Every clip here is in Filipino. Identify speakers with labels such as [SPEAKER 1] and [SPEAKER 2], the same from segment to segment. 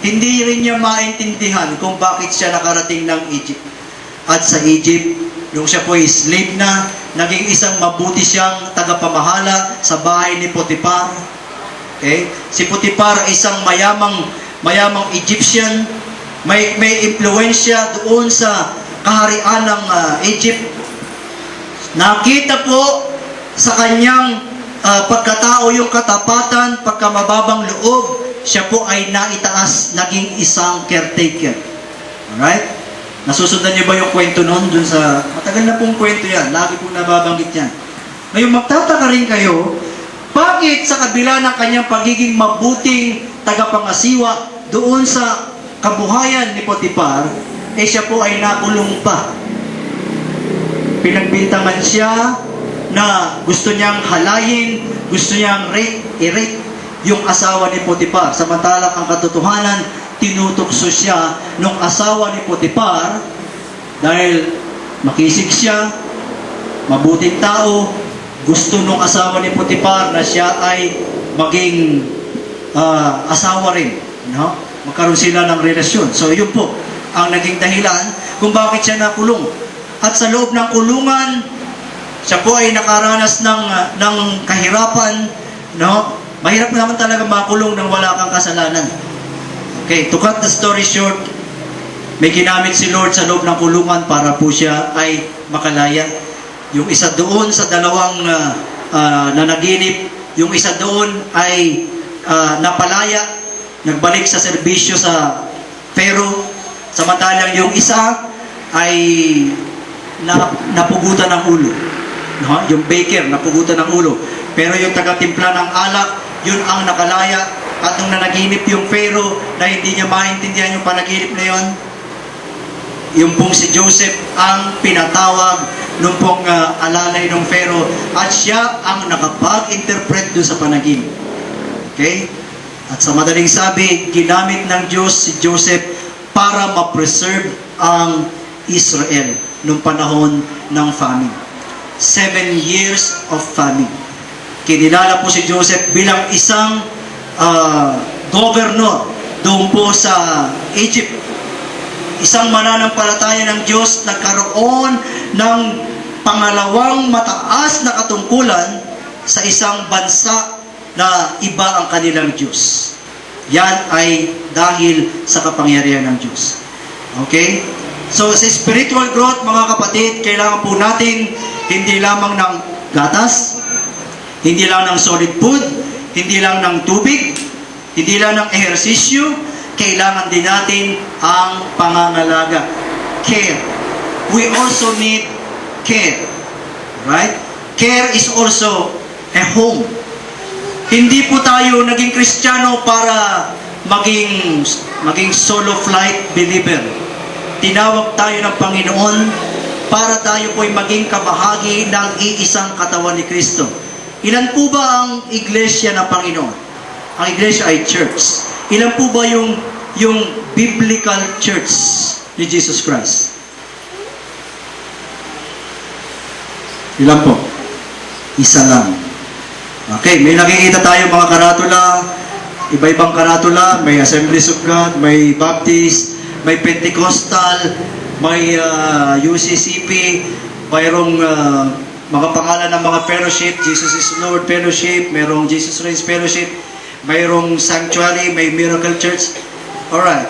[SPEAKER 1] hindi rin niya maintindihan kung bakit siya nakarating ng Egypt. At sa Egypt, nung siya po ay slave na, naging isang mabuti siyang tagapamahala sa bahay ni Potiphar. Okay? Si Potiphar ay isang mayamang Egyptian, may impluensya doon sa kaharian ng Egypt. Nakita po sa kanyang pagkatao yung katapatan, pagkamababang loob, siya po ay naitaas, naging isang caretaker. Alright? Nasusundan niyo ba yung kwento noon? Dun sa, matagal na pong kwento yan. Lagi pong nababanggit yan. Ngayon, magtataka rin kayo, bakit sa kabila ng kanyang pagiging mabuting tagapangasiwa doon sa kabuhayan ni Potiphar, siya po ay nakulong pa. Pinagbintangan siya na gusto niyang halayin, gusto niyang i-rape yung asawa ni Potiphar. Samantalang ang katotohanan, tinutukso siya nung asawa ni Potiphar dahil makisig siya, mabuting tao, gusto nung asawa ni Potiphar na siya ay maging asawa rin. No? Magkaroon sila ng relasyon. So yun po ang naging dahilan kung bakit siya nakulong. At sa loob ng kulungan, siya po ay nakaranas ng kahirapan, no? Mahirap naman talaga makulong nang wala kang kasalanan. Okay, to cut the story short, may ginamit si Lord sa loob ng kulungan para po siya ay makalaya. Yung isa doon sa dalawang nanaginip, yung isa doon ay napalaya, nagbalik sa serbisyo sa Pharaoh, samantalang yung isa ay napugutan ng ulo. No? Yung baker, napugutan ng ulo. Pero yung taga-timpla ng alak, yun ang nakalaya. At nung nanaginip yung Pharaoh na hindi niya maintindihan yung panaginip na yun, yung pong si Joseph ang pinatawag nung pong alalay ng Pharaoh at siya ang nakapag-interpret doon sa panaginip. Okay? At sa madaling sabi, ginamit ng Diyos si Joseph para ma-preserve ang Israel nung panahon ng famine. 7 years of famine. Kinilala po si Joseph bilang isang governor doon po sa Egypt. Isang mananampalataya ng Diyos, nagkaroon ng pangalawang mataas na katungkulan sa isang bansa na iba ang kanilang Diyos. Yan ay dahil sa kapangyarihan ng Diyos. Okay? So, sa spiritual growth, mga kapatid, kailangan po natin hindi lamang ng gatas, hindi lang ng solid food, hindi lang ng tubig, hindi lang ng ehersisyo, kailangan din natin ang pangangalaga. Care. We also need care. Right? Care is also a home. Hindi po tayo naging Kristiyano para maging solo flight believer. Tinawag tayo ng Panginoon para tayo po'y maging kabahagi ng iisang katawan ni Kristo. Ilan po ba ang iglesia ng Panginoon? Ang iglesia ay church. Ilan po ba yung biblical church ni Jesus Christ? Ilan po? Isa lang. Okay, may nakikita tayo mga karatula, iba-ibang karatula, may Assemblies of God, may Baptist, may Pentecostal, may UCCP, mayroong mga pangalan ng mga fellowship, Jesus is Lord Fellowship, mayroong Jesus Reigns Fellowship, mayroong Sanctuary, may Miracle Church. Alright.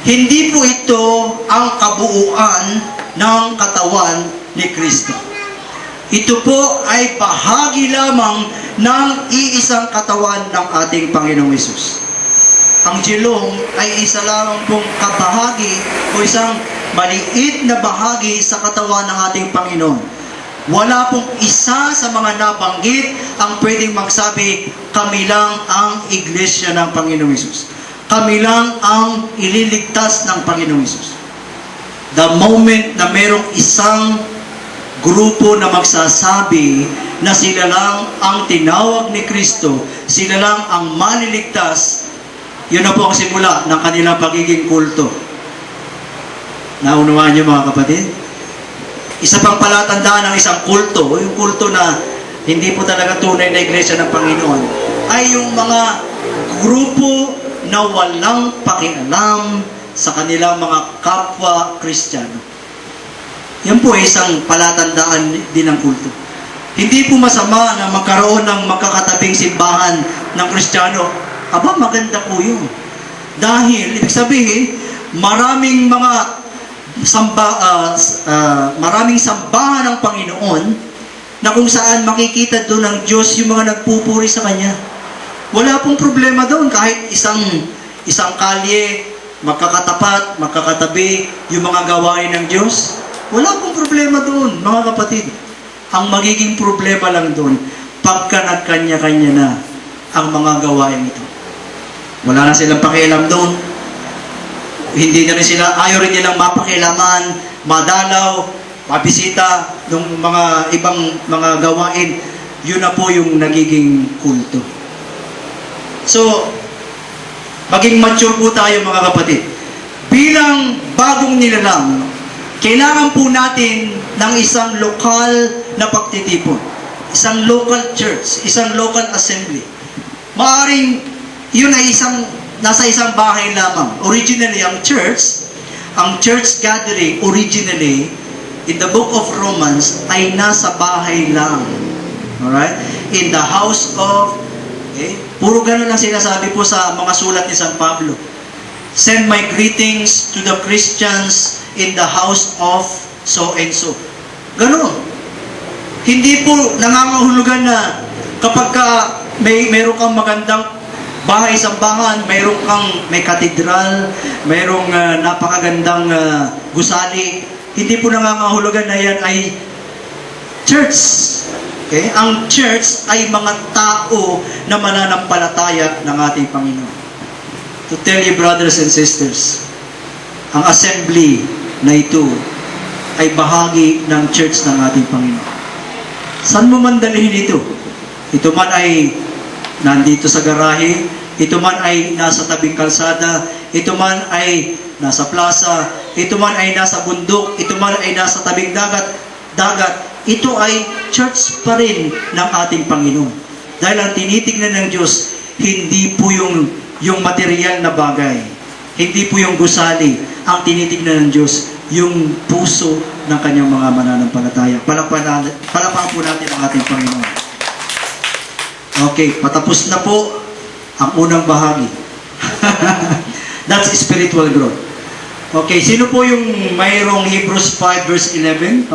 [SPEAKER 1] Hindi po ito ang kabuuan ng katawan ni Kristo. Ito po ay bahagi lamang ng iisang katawan ng ating Panginoong Hesus. Ang jilong ay isa lamang pong kabahagi o isang maliit na bahagi sa katawan ng ating Panginoon. Wala pong isa sa mga nabanggit ang pwedeng magsabi, kami lang ang iglesia ng Panginoong Hesus. Kami lang ang ililigtas ng Panginoong Hesus. The moment na merong isang grupo na magsasabi na sila lang ang tinawag ni Kristo, sila lang ang maliligtas, yun na po ang simula ng kanilang pagiging kulto. Naunawaan niyo mga kapatid? Isa pang palatandaan ng isang kulto, yung kulto na hindi po talaga tunay na iglesia ng Panginoon, ay yung mga grupo na walang pakialam sa kanilang mga kapwa Kristiyano. Yan po ay isang palatandaan din ng kulto. Hindi po masama na magkaroon ng magkakatabing simbahan ng Kristiyano. Aba, maganda po yun. Dahil, ibig sabihin, maraming sambahan ng Panginoon na kung saan makikita doon ng Diyos yung mga nagpupuri sa Kanya. Wala pong problema doon kahit isang kalye, magkakatapat, magkakatabi, yung mga gawain ng Diyos. Wala pong problema doon, mga kapatid. Ang magiging problema lang doon, pagka nagkanya-kanya na ang mga gawain ito. Wala na silang pakialam doon. Hindi na rin sila, ayaw rin nilang mapakialaman, madalaw, mabisita ng mga ibang mga gawain. Yun na po yung nagiging kulto. So, maging mature po tayo mga kapatid. Bilang bagong nilalang, kailangan po natin ng isang lokal na pagtitipon. Isang local church, isang local assembly. Maaring yun ay nasa isang bahay lamang. Originally, ang church gathering, originally, in the book of Romans, ay nasa bahay lang. Alright? In the house of, puro ganun lang sinasabi po sa mga sulat ni San Pablo. Send my greetings to the Christians in the house of so and so. Ganun. Hindi po nangangahulugan na kapag mayroon kang magandang bahay sambahan, may katedral, mayroong napakagandang gusali, hindi po nangangahulugan na yan ay church. Okay? Ang church ay mga tao na mananampalataya ng ating Panginoon. To tell you, brothers and sisters, ang assembly na ito ay bahagi ng church ng ating Panginoon. Saan mo man dalhin ito? Ito man ay nandito sa garahe, ito man ay nasa tabing kalsada, ito man ay nasa plaza, ito man ay nasa bundok, ito man ay nasa tabing dagat, ito ay church pa rin ng ating Panginoon. Dahil ang tinitignan ng Diyos, hindi po yung material na bagay, hindi po yung gusali. Ang tinitignan ng Diyos, yung puso ng kanyang mga mananampalataya. Palakpakan po natin ang ating Panginoon. Okay, patapos na po ang unang bahagi. That's spiritual growth. Okay, sino po yung mayroong Hebrews 5 verse 11?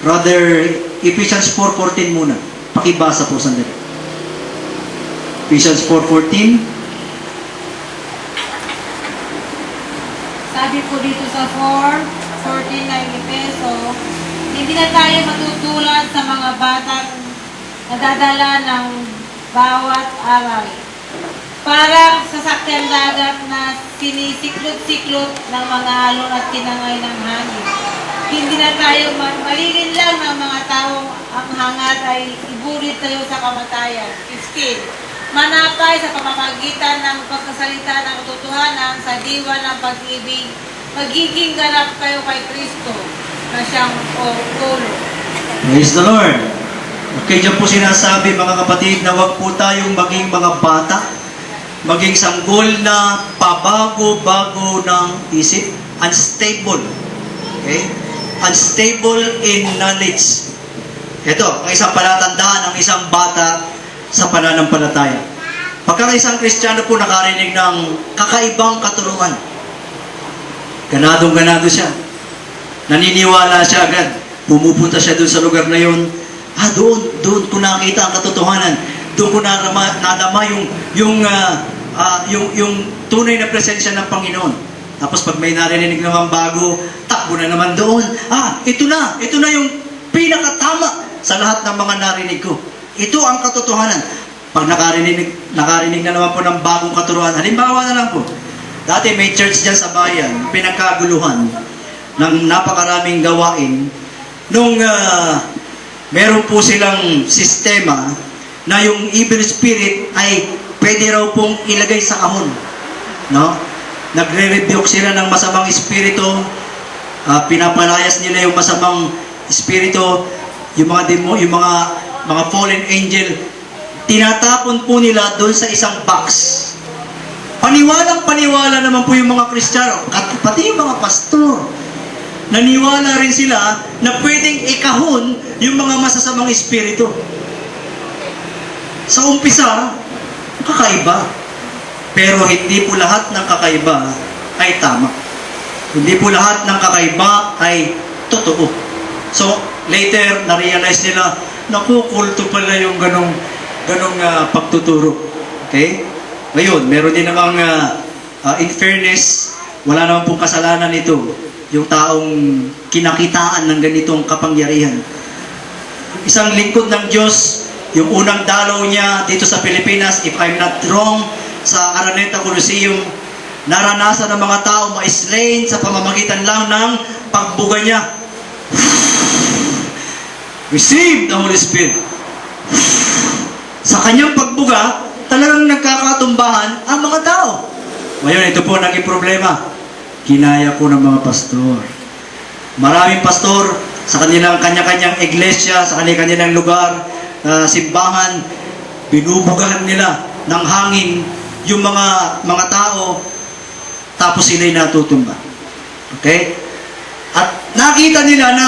[SPEAKER 1] Rather, Ephesians 4:14 muna. Pakibasa po sandali. Ephesians 4:14.
[SPEAKER 2] Sabi po dito sa 4:14 ng Efeso, hindi na tayo matutulad sa mga batang nadadala ng bawat aral. Parang sasakyang dagat na sinisiklot-siklot ng mga alon at tinangay ng hangin. Hindi na tayo malilin lang ng mga taong ang hangat ay ibulit tayo sa kamatayan. 15. Manapay sa pamamagitan ng pagkasalita ng katotohanan sa diwa ng pag-ibig, magiging ganap kayo kay Kristo na siyang ulo.
[SPEAKER 1] Praise the Lord. Okay, dyan po sinasabi mga kapatid na huwag po tayong maging mga bata, maging sanggol na pabago-bago ng isip, unstable. Okay? Unstable in knowledge. Ito, ang isang palatandaan ng isang bata sa pananampalataya. Pagka isang Kristiyano po nakarinig ng kakaibang katuruan, ganadong-ganado siya. Naniniwala siya agad. Pumupunta siya doon sa lugar na yun. Doon ko nakita ang katotohanan. Doon ko nadama yung tunay na presensya ng Panginoon. Tapos pag may narinig naman bago, takbo na naman doon. Ito na yung pinakatama sa lahat ng mga narinig ko. Ito ang katotohanan. Pag nakarinig na naman po ng bagong katuruan, halimbawa na lang po, dati may church dyan sa bayan, pinagkaguluhan ng napakaraming gawain. Nung meron po silang sistema na yung evil spirit ay pwede raw pong ilagay sa kahon. No? Nagre-rebuke sila ng masamang espiritu, pinapalayas nila yung masamang espiritu, yung mga fallen angel, tinatapon po nila doon sa isang box. Paniwalang-paniwala naman po yung mga Kristiyano, pati yung mga pastor. Naniwala rin sila na pwedeng ikahon yung mga masasamang espiritu. Sa umpisa, kakaiba. Pero hindi po lahat ng kakaiba ay tama. Hindi po lahat ng kakaiba ay totoo. So, later, na-realize nila, naku, kulto pala yung ganong pagtuturo. Okay? Ngayon, meron din namang, in fairness, wala naman pong kasalanan nito, yung taong kinakitaan ng ganitong kapangyarihan. Isang lingkod ng Diyos, yung unang dalaw niya dito sa Pilipinas, if I'm not wrong, sa Araneta Coliseum, naranasan ng mga tao ma-slain sa pamamagitan lang ng pagbuga niya. Receive the Holy Spirit. Sa kanyang pagbuga, talagang nagkakatumbahan ang mga tao. Ngayon, ito po naging problema. Kinaya ko ng mga pastor. Maraming pastor sa kanilang kanya-kanyang iglesia, sa kanilang lugar, simbahan, binubugahan nila ng hangin yung mga tao, tapos sila'y natutumba. Okay? At nakita nila na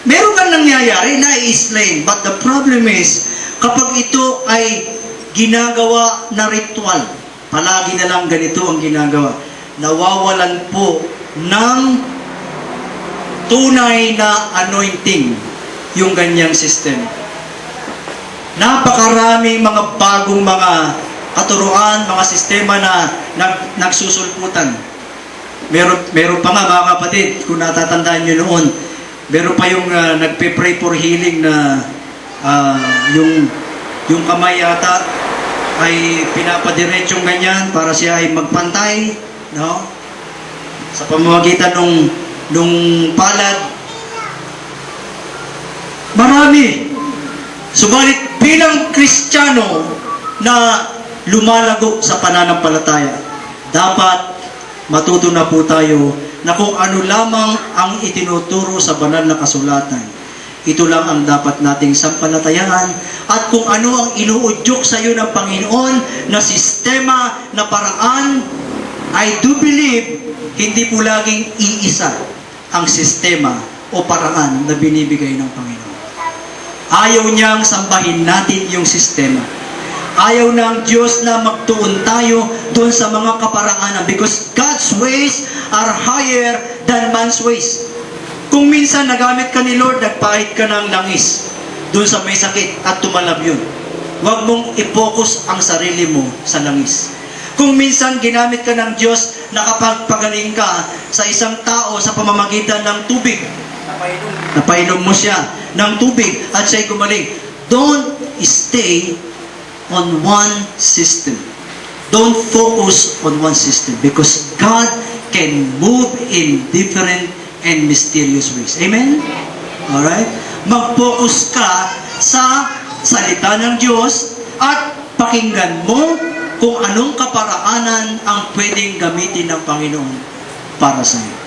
[SPEAKER 1] meron kang nangyayari na i-slain. But the problem is, kapag ito ay ginagawa na ritual, palagi na lang ganito ang ginagawa, nawawalan po ng tunay na anointing yung ganyang system. Napakaraming mga bagong mga katuruan, mga sistema na nagsusulputan. Meron pa nga mga kapatid, kung natatandaan nyo noon, meron pa yung nagpe-pray for healing na yung kamay yata ay pinapadiretsyong ganyan para siya ay magpantay, no? Sa pamamagitan nung palad. Marami. Subalit bilang Kristiyano na lumalago sa pananampalataya, dapat matuto na po tayo na kung ano lamang ang itinuturo sa banal na kasulatan, ito lang ang dapat nating sampalatayaan. At kung ano ang inuudyok sa iyo ng Panginoon na sistema, na paraan, I do believe, hindi po laging iisa ang sistema o paraan na binibigay ng Panginoon. Ayaw niyang sambahin natin yung sistema. Ayaw ng Diyos na magtuon tayo doon sa mga kaparaanan because God's ways are higher than man's ways. Kung minsan nagamit ka ni Lord, nagpahid ka ng langis doon sa may sakit at tumalab yun. Huwag mong i-focus ang sarili mo sa langis. Kung minsan ginamit ka ng Diyos, nakapagpagaling ka sa isang tao sa pamamagitan ng tubig, napainom mo siya ng tubig at siya'y gumaling. Don't stay on one system. Don't focus on one system because God can move in different and mysterious ways. Amen? Alright? Mag-focus ka sa salita ng Diyos at pakinggan mo kung anong kaparaanan ang pwedeng gamitin ng Panginoon para sa iyo.